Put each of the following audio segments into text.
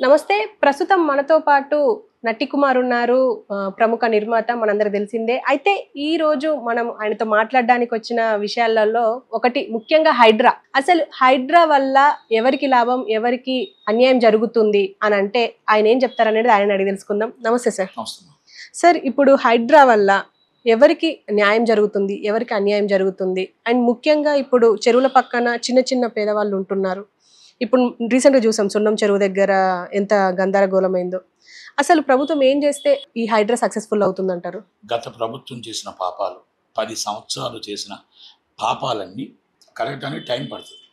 నమస్తే. ప్రస్తుతం మనతో పాటు నటి కుమార్ ఉన్నారు. ప్రముఖ నిర్మాత మనందరికి తెలిసిందే. అయితే ఈ రోజు మనం ఆయనతో మాట్లాడడానికి వచ్చిన విషయాలలో ఒకటి ముఖ్యంగా హైడ్రా. అసలు హైడ్రా వల్ల ఎవరికి లాభం, ఎవరికి అన్యాయం జరుగుతుంది అని అంటే ఆయన ఏం చెప్తారనేది ఆయన అడిగి తెలుసుకుందాం. నమస్తే సార్. సార్, ఇప్పుడు హైడ్రా వల్ల ఎవరికి న్యాయం జరుగుతుంది, ఎవరికి అన్యాయం జరుగుతుంది? అండ్ ముఖ్యంగా ఇప్పుడు చెరువుల పక్కన చిన్న చిన్న పేదవాళ్ళు ఉంటున్నారు. ఇప్పుడు రీసెంట్గా చూసాం సున్నం చెరువు దగ్గర ఎంత గందరగోళమైందో. అసలు ప్రభుత్వం ఏం చేస్తే ఈ హైడ్రా సక్సెస్ఫుల్ అవుతుందంటారు? గత ప్రభుత్వం చేసిన పాపాలు 10 సంవత్సరాలు చేసిన పాపాలన్నీ కరెక్టానికి టైం పడుతుంది.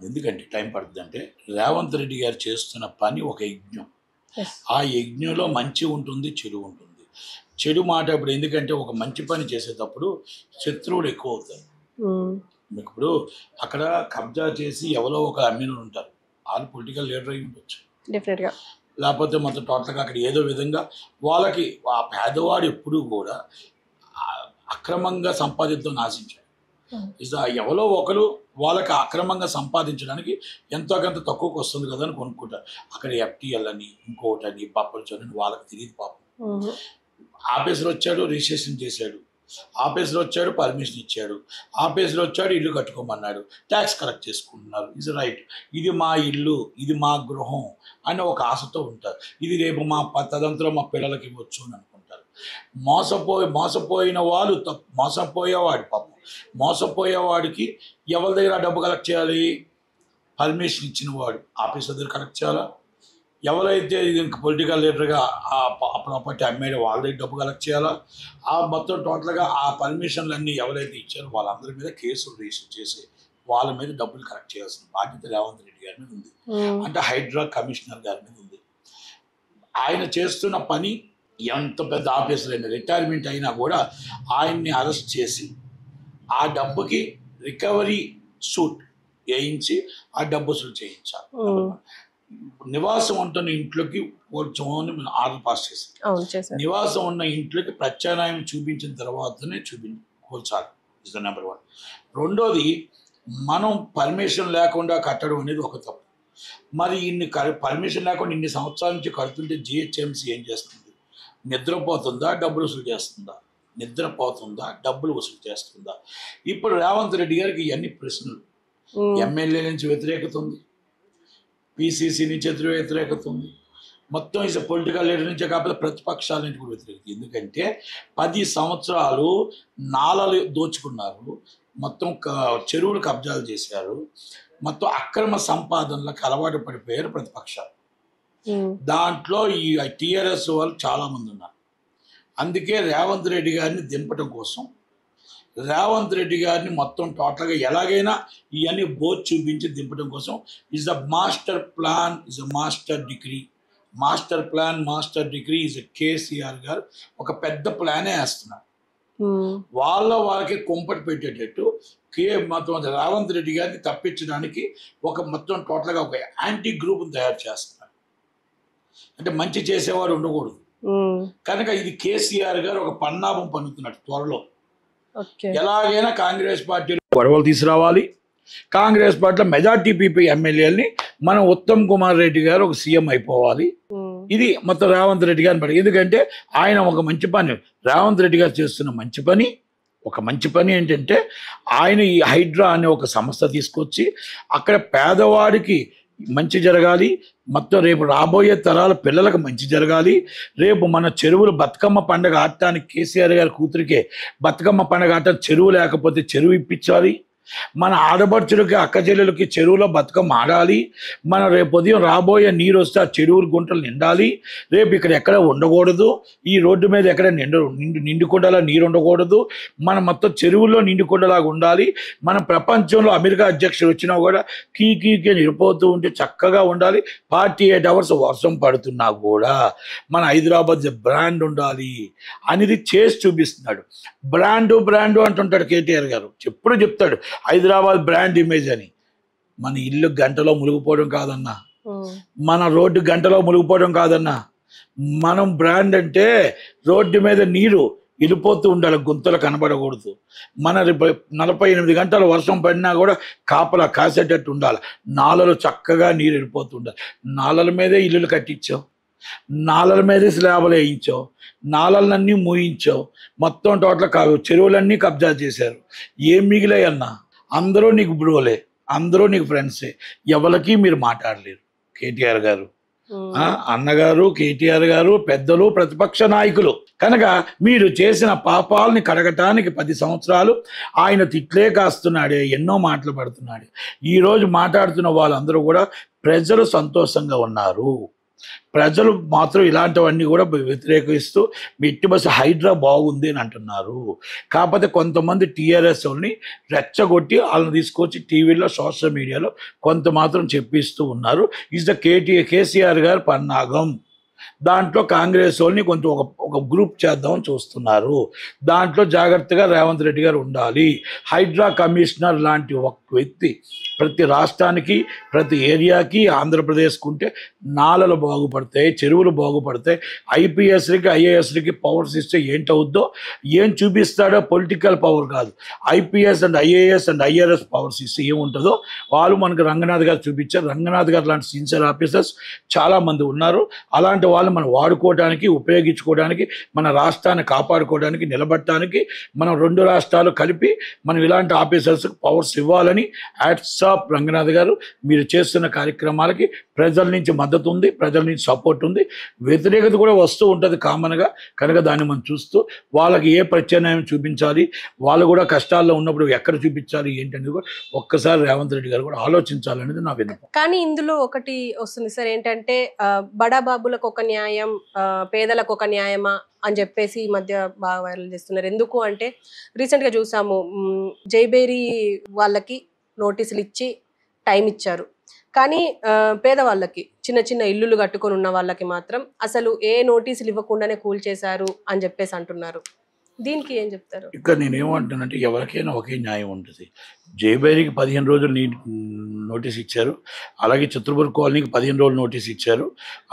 ఎందుకంటే టైం పడుతుంది అంటే రేవంత్ రెడ్డి గారు చేస్తున్న పని ఒక యజ్ఞం. ఆ యజ్ఞంలో మంచి ఉంటుంది, చెడు ఉంటుంది. చెడు మాట ఇప్పుడు ఎందుకంటే ఒక మంచి పని చేసేటప్పుడు శత్రువులు ఎక్కువ అవుతారు. మీకు ఇప్పుడు అక్కడ కబ్జా చేసి ఎవరో ఒక అమ్మిన ఉంటారు, వాళ్ళు పొలిటికల్ లీడర్ అయి ఉండొచ్చు డెఫినెట్గా. లేకపోతే మొత్తం టోటల్గా అక్కడ ఏదో విధంగా వాళ్ళకి ఆ పేదవాడు ఎప్పుడూ కూడా అక్రమంగా సంపాదిద్దామని ఆశించాడు. ఎవరో ఒకరు వాళ్ళకి అక్రమంగా సంపాదించడానికి ఎంతో కొంత తక్కువకి వస్తుంది కదా అని కొనుక్కుంటారు. అక్కడ ఎఫ్టీఎల్ అని ఇంకోటని పప్పని వాళ్ళకి తెలియదు పాపం. ఆఫీసర్ వచ్చాడు, రిజిస్ట్రేషన్ చేశాడు, ఆఫీసర్ వచ్చాడు, పర్మిషన్ ఇచ్చాడు, ఆఫీసర్ వచ్చాడు, ఇల్లు కట్టుకోమన్నాడు, ట్యాక్స్ కలెక్ట్ చేసుకుంటున్నారు. ఇది రైట్, ఇది మా ఇల్లు, ఇది మా గృహం అని ఒక ఆశతో ఉంటారు. ఇది రేపు మా తదంతరం మా పిల్లలకి ఇవ్వచ్చు అని అనుకుంటారు. మోసపోయిన వాళ్ళు మోసపోయేవాడు పాపం. మోసపోయేవాడికి ఎవరి దగ్గర డబ్బు కలెక్ట్ చేయాలి? పర్మిషన్ ఇచ్చిన వాడు ఆఫీసర్ దగ్గర కలెక్ట్ చేయాలా? ఎవరైతే పొలిటికల్ లీడర్గా ఆ ప్రాపర్టీ అమ్మేయో వాళ్ళ దగ్గర డబ్బు కలెక్ట్ చేయాలా? ఆ మొత్తం టోటల్గా ఆ పర్మిషన్లన్నీ ఎవరైతే ఇచ్చారో వాళ్ళందరి మీద కేసులు రిజిస్టర్ చేసి వాళ్ళ మీద డబ్బులు కలెక్ట్ చేయాల్సిన బాధ్యత రేవంత్ రెడ్డి గారి మీద ఉంది. అంటే హైడ్రా కమిషనర్ గారి మీద ఉంది. ఆయన చేస్తున్న పని ఎంత పెద్ద ఆఫీసర్ అయినా రిటైర్మెంట్ అయినా కూడా ఆయన్ని అరెస్ట్ చేసి ఆ డబ్బుకి రికవరీ సూట్ వేయించి ఆ డబ్బు వసూలు చేయించాలి. నివాసం ఉంటున్న ఇంట్లోకి ఆర్డర్ పాస్ చేశారు. నివాసం ఉన్న ఇంట్లోకి ప్రత్యామ్నాయం చూపించిన తర్వాతనే కూర్చాలి. Is the number 1. రెండోది, మనం పర్మిషన్ లేకుండా కట్టడం అనేది ఒక తప్పు. మరి పర్మిషన్ లేకుండా ఇన్ని సంవత్సరాల నుంచి కడుతుంటే జిహెచ్ఎంసీ ఏం చేస్తుంది? నిద్రపోతుందా, డబ్బులు వసూలు చేస్తుందా? నిద్రపోతుందా, డబ్బులు వసూలు చేస్తుందా? ఇప్పుడు రేవంత్ రెడ్డి గారికి ఇవన్నీ ప్రశ్నలు. ఎమ్మెల్యే నుంచి వ్యతిరేకత ఉంది, పిసిసి నుంచి వ్యతిరేకత ఉంది, మొత్తం ఇస్ పొలిటికల్ లీడర్ నుంచే కాకపోతే ప్రతిపక్షాల నుంచి కూడా వ్యతిరేకత. ఎందుకంటే 10 సంవత్సరాలు నాలలు దోచుకున్నారు, మొత్తం చెరువులు కబ్జాలు చేశారు, మొత్తం అక్రమ సంపాదనలకు అలవాటు పడిపోయారు ప్రతిపక్షాలు. దాంట్లో ఈ టీఆర్ఎస్ వాళ్ళు చాలామంది ఉన్నారు. అందుకే రేవంత్ రెడ్డి గారిని దింపడం కోసం రేవంత్ రెడ్డి గారిని మొత్తం టోటల్గా ఎలాగైనా ఇవన్నీ బోర్డు చూపించి దింపడం కోసం is a master plan, is a master degree. Master plan, master degree is KCR గారు ఒక పెద్ద ప్లానే వేస్తున్నారు. వాళ్ళకి కుంపటి పెట్టేటట్టు మొత్తం రేవంత్ రెడ్డి గారిని తప్పించడానికి ఒక మొత్తం టోటల్గా ఒక యాంటీ గ్రూప్ని తయారు చేస్తున్నారు. అంటే మంచి చేసేవారు ఉండకూడదు కనుక ఇది కేసీఆర్ గారు ఒక పన్నాభం పన్నుతున్నట్టు. త్వరలో ఎలాగైనా కాంగ్రెస్ పార్టీలో గొడవలు తీసుకురావాలి, కాంగ్రెస్ పార్టీలో మెజార్టీ పీపీ ఎమ్మెల్యేలని మనం ఉత్తమ్ కుమార్ రెడ్డి గారు ఒక సీఎం అయిపోవాలి. ఇది మొత్తం రేవంత్ రెడ్డి గారిని పడి. ఎందుకంటే ఆయన ఒక మంచి పని, రేవంత్ రెడ్డి గారు చేస్తున్న మంచి పని ఏంటంటే ఆయన ఈ హైడ్రా అనే ఒక సంస్థ తీసుకొచ్చి అక్కడ పేదవాడికి మంచి జరగాలి, మొత్తం రేపు రాబోయే తరాల పిల్లలకు మంచి జరగాలి. రేపు మన చెరువులు బతుకమ్మ పండుగ ఆడటానికి కేసీఆర్ గారి కూతురికే బతుకమ్మ పండుగ ఆడటానికి చెరువు లేకపోతే చెరువు ఇప్పించాలి. మన ఆడపడుచులకి అక్క చెల్లెలకి చెరువులో బతుకమ్మ ఆడాలి. మనం రేపు ఉదయం రాబోయే నీరు వస్తే ఆ చెరువులు గుంటలు నిండాలి. రేపు ఇక్కడ ఎక్కడ ఉండకూడదు, ఈ రోడ్డు మీద ఎక్కడ నిండుకుండలా నీరు ఉండకూడదు. మనం మొత్తం చెరువుల్లో నిండుకుండలాగా ఉండాలి. మన ప్రపంచంలో అమెరికా అధ్యక్షుడు వచ్చినా కూడా కీకి నిరిపోతూ ఉంటే చక్కగా ఉండాలి. 48 అవర్స్ వర్షం పడుతున్నా కూడా మన హైదరాబాద్ బ్రాండ్ ఉండాలి అనేది చేసి చూపిస్తున్నాడు. బ్రాండు అంటుంటాడు కేటీఆర్ గారు, ఎప్పుడు చెప్తాడు హైదరాబాద్ బ్రాండ్ ఇమేజ్ అని. మన ఇల్లు గంటలో మునిగిపోవడం కాదన్నా, మన రోడ్డు గంటలో మునిగిపోవడం కాదన్నా. మనం బ్రాండ్ అంటే రోడ్డు మీద నీరు వెళ్ళిపోతూ ఉండాలి, గుంతలు కనబడకూడదు. మన 48 గంటలు వర్షం పడినా కూడా కాపలా కాసేటట్టు ఉండాలి. నాలలు చక్కగా నీరు వెళ్ళిపోతూ ఉండాలి. నాలల మీదే ఇల్లులు కట్టించావు, నాలల మీదే స్లాబులు వేయించావు, నాలలన్నీ మూయించావు, మొత్తం టోటల్ చెరువులన్నీ కబ్జా చేశారు. ఏం మిగిలాయన్నా? అందరూ నీకు బ్రోలే, అందరూ నీకు ఫ్రెండ్సే, ఎవరికి మీరు మాట్లాడలేరు. కేటీఆర్ గారు, అన్నగారు, కేటీఆర్ గారు పెద్దలు, ప్రతిపక్ష నాయకులు కనుక మీరు చేసిన పాపాలని కడగటానికి 10 సంవత్సరాలు ఆయన తిట్లే కాస్తున్నాడే, ఎన్నో మాటలు పడుతున్నాడు. ఈరోజు మాట్లాడుతున్న వాళ్ళందరూ కూడా ప్రజలు సంతోషంగా ఉన్నారు. ప్రజలు మాత్రం ఇలాంటివన్నీ కూడా వ్యతిరేకిస్తూ ఎట్టి బస్సు హైడ్రా బాగుంది అని అంటున్నారు. కాకపోతే కొంతమంది టీఆర్ఎస్ వాళ్ళని రెచ్చగొట్టి వాళ్ళని తీసుకొచ్చి టీవీలో, సోషల్ మీడియాలో కొంత మాత్రం చెప్పిస్తూ ఉన్నారు. ఈజ్ ద కేసీఆర్ గారు పన్నాగం. దాంట్లో కాంగ్రెస్ వాళ్ళని కొంచెం ఒక గ్రూప్ చేద్దామని చూస్తున్నారు. దాంట్లో జాగ్రత్తగా రేవంత్ రెడ్డి గారు ఉండాలి. హైడ్రా కమిషనర్ లాంటి ఒక వ్యక్తి ప్రతి రాష్ట్రానికి, ప్రతి ఏరియాకి, ఆంధ్రప్రదేశ్కి ఉంటే నాలలు బాగుపడతాయి, చెరువులు బాగుపడతాయి. ఐపీఎస్లకి, ఐఏఎస్లకి పవర్స్ ఇస్తే ఏంటవుద్దో, ఏం చూపిస్తాడో పొలిటికల్ పవర్ కాదు, IPS and IAS and IRS powers ఇస్తే ఏముంటుందో వాళ్ళు మనకు రంగనాథ్ గారు చూపించారు. రంగనాథ్ గారు లాంటి సిన్సియర్ ఆఫీసర్స్ చాలామంది ఉన్నారు. అలాంటి వాళ్ళు మనం వాడుకోవడానికి, ఉపయోగించుకోవడానికి, మన రాష్ట్రాన్ని కాపాడుకోవడానికి, నిలబడటానికి మనం 2 రాష్ట్రాలు కలిపి మనం ఇలాంటి ఆఫీసర్స్కి పవర్స్ ఇవ్వాలని హ్యాట్సాప్ రంగనాథ్ గారు. మీరు చేస్తున్న కార్యక్రమాలకి ప్రజల నుంచి మద్దతు ఉంది, ప్రజల నుంచి సపోర్ట్ ఉంది, వ్యతిరేకత కూడా వస్తూ ఉంటుంది కామన్గా. కనుక దాన్ని మనం చూస్తూ వాళ్ళకి ఏ ప్రత్యామ్నాయం చూపించాలి, వాళ్ళు కూడా కష్టాల్లో ఉన్నప్పుడు ఎక్కడ చూపించాలి ఏంటనేది కూడా ఒక్కసారి రేవంత్ రెడ్డి గారు కూడా ఆలోచించాలనేది నా విన్నపం. కానీ ఇందులో ఒకటి వస్తుంది సార్, ఏంటంటే బడా బాబులకు ఒక న్యాయం, పేదలకు ఒక న్యాయమా అని చెప్పేసి ఈ మధ్య బాగా వైరల్ చేస్తున్నారు. ఎందుకు అంటే రీసెంట్గా చూసాము, జైబేరీ వాళ్ళకి నోటీసులు ఇచ్చి టైం ఇచ్చారు. కానీ పేదవాళ్ళకి, చిన్న చిన్న ఇల్లులు కట్టుకొని ఉన్న వాళ్ళకి మాత్రం అసలు ఏ నోటీసులు ఇవ్వకుండానే కూల్చేశారు అని చెప్పేసి అంటున్నారు. దీనికి ఏం చెప్తారు? ఇక్కడ నేనేమంటానంటే ఎవరికైనా ఒకే న్యాయం ఉంటుంది. జైబేరికి 15 రోజులు నోటీస్ ఇచ్చారు, అలాగే చిత్రపూర్ కాలనీకి 15 రోజులు నోటీస్ ఇచ్చారు,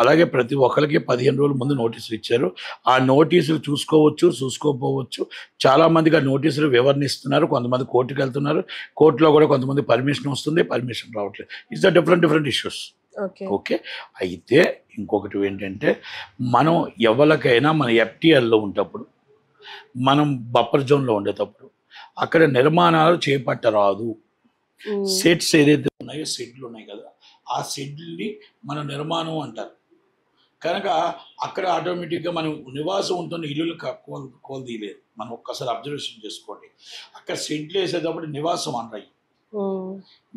అలాగే ప్రతి ఒక్కరికి 15 రోజుల ముందు నోటీసులు ఇచ్చారు. ఆ నోటీసులు చూసుకోవచ్చు, చూసుకోకపోవచ్చు. చాలామందికి ఆ నోటీసులు వివరణిస్తున్నారు, కొంతమంది కోర్టుకు వెళ్తున్నారు, కోర్టులో కూడా కొంతమంది పర్మిషన్ వస్తుంది, పర్మిషన్ రావట్లేదు. It's the different issues. Okay. అయితే ఇంకొకటి ఏంటంటే మనం ఎవరికైనా మన ఎఫ్టీఎల్లో ఉన్నప్పుడు, మనం బఫర్ జోన్లో ఉండేటప్పుడు అక్కడ నిర్మాణాలు చేపట్టరాదు. సెట్స్ ఏదైతే ఉన్నాయో, షెడ్లు ఉన్నాయి కదా, ఆ షెడ్ని మన నిర్మాణం అంటారు. కనుక అక్కడ ఆటోమేటిక్గా మనం నివాసం ఉంటున్న ఇల్లులు కోల్దీయలేదు. మనం ఒక్కసారి అబ్జర్వేషన్ చేసుకోండి. అక్కడ షెడ్లు వేసేటప్పుడు నివాసం అన్నాయి,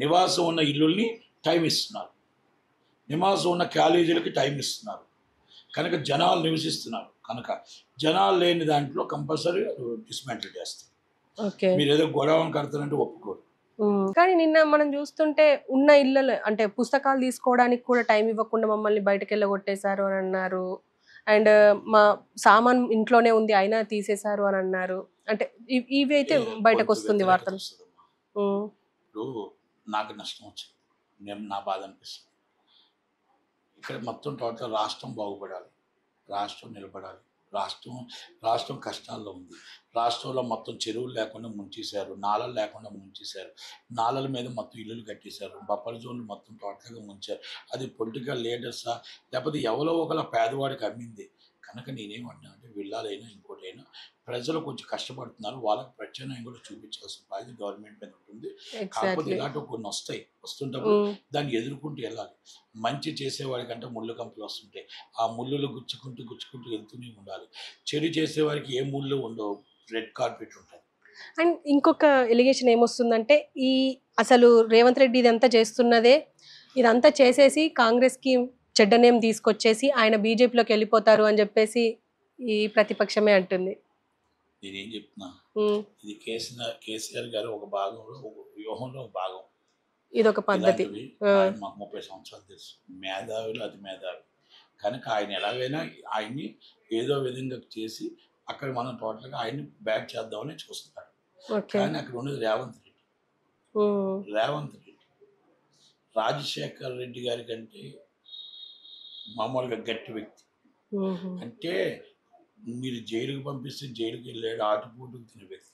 నివాసం ఉన్న ఇల్లుల్ని టైం ఇస్తున్నారు, నివాసం ఉన్న కాలేజీలకి టైం ఇస్తున్నారు. కనుక జనాలు నివసిస్తున్నారు. కనుక జనాలు లేని దాంట్లో కంపల్సరీ డిస్మాంటిల్ చేస్తారు. మీరు ఏదో గొడవను కడతారంటే ఒప్పుకోరు. కానీ నిన్న మనం చూస్తుంటే ఉన్న ఇళ్ళలో అంటే పుస్తకాలు తీసుకోవడానికి కూడా టైం ఇవ్వకుండా మమ్మల్ని బయటకు వెళ్ళగొట్టేశారు అని అన్నారు. అండ్ మా సామాన్ ఇంట్లోనే ఉంది అయినా తీసేశారు అని అన్నారు. అంటే ఇవి అయితే బయటకు వస్తుంది వార్తలు. ఇప్పుడు నాకు నష్టం వచ్చింది, నేను నా బాధ అనిపిస్తుంది. ఇక్కడ మొత్తం టోటల్ రాష్ట్రం బాగుపడాలి, రాష్ట్రం నిలబడాలి. రాష్ట్రం కష్టాల్లో ఉంది. రాష్ట్రంలో మొత్తం చెరువులు లేకుండా ముంచేశారు, నాలలు లేకుండా ముంచేశారు, నాలల మీద మొత్తం ఇల్లులు కట్టేశారు, బఫర్ జోన్లు మొత్తం టోటల్గా ముంచారు. అది పొలిటికల్ లీడర్సా లేకపోతే ఎవరో ఒకలా పేదవాడికి అమ్మింది. కనుక నేనేమంటున్నా అంటే వీళ్ళైనా ఇంకోటైనా ప్రజలు కొంచెం కష్టపడుతున్నారు, వాళ్ళకి ప్రత్యామ్నాయం కూడా చూపించాల్సిన బాధ్యత గవర్నమెంట్ మీద ఉంటుంది. కాకపోతే ఇలాంటి కొన్ని వస్తుంటప్పుడు దాన్ని ఎదుర్కొంటూ వెళ్ళాలి. మంచి చేసేవాడికంటే ముళ్ళు కంపలు వస్తుంటాయి, ఆ ముళ్ళులు గుచ్చుకుంటూ వెళ్తూనే ఉండాలి. చెడు చేసేవారికి ఏ ముళ్ళు ఉండవు, రెడ్ కార్పెట్ ఉంటుంది. అండ్ ఇంకొక ఎలిగేషన్ ఏమొస్తుందంటే అసలు రేవంత్ రెడ్డి ఇదంతా చేస్తున్నదే, ఇదంతా చేసేసి కాంగ్రెస్కి చెడ్డ నేమ్ తీసుకొచ్చేసి ఆయన బీజేపీలోకి వెళ్ళిపోతారు అని చెప్పేసి ఈ ప్రతిపక్షమే అంటుంది. నేనేం చెప్తున్నా, ఇది కేసీఆర్ గారు ఒక భాగంలో, ఒక వ్యూహంలో ఒక భాగం. ఇదొక పద్ధతి. మాకు 30 సంవత్సరాలు తెలుసు, మేధావులు, అతి మేధావి. కనుక ఆయన ఎలాగైనా ఆయన్ని ఏదో విధంగా చేసి అక్కడ మనం టోటల్గా ఆయన్ని బ్యాక్ చేద్దామని చూస్తున్నారు. కానీ అక్కడ ఉన్నది రేవంత్ రెడ్డి. రాజశేఖర్ రెడ్డి గారి కంటే మామూలుగా గట్టి వ్యక్తి. అంటే మీరు జైలుకి పంపిస్తే జైలుకి వెళ్ళాడు, ఆటుపోటుకు తినే వ్యక్తి.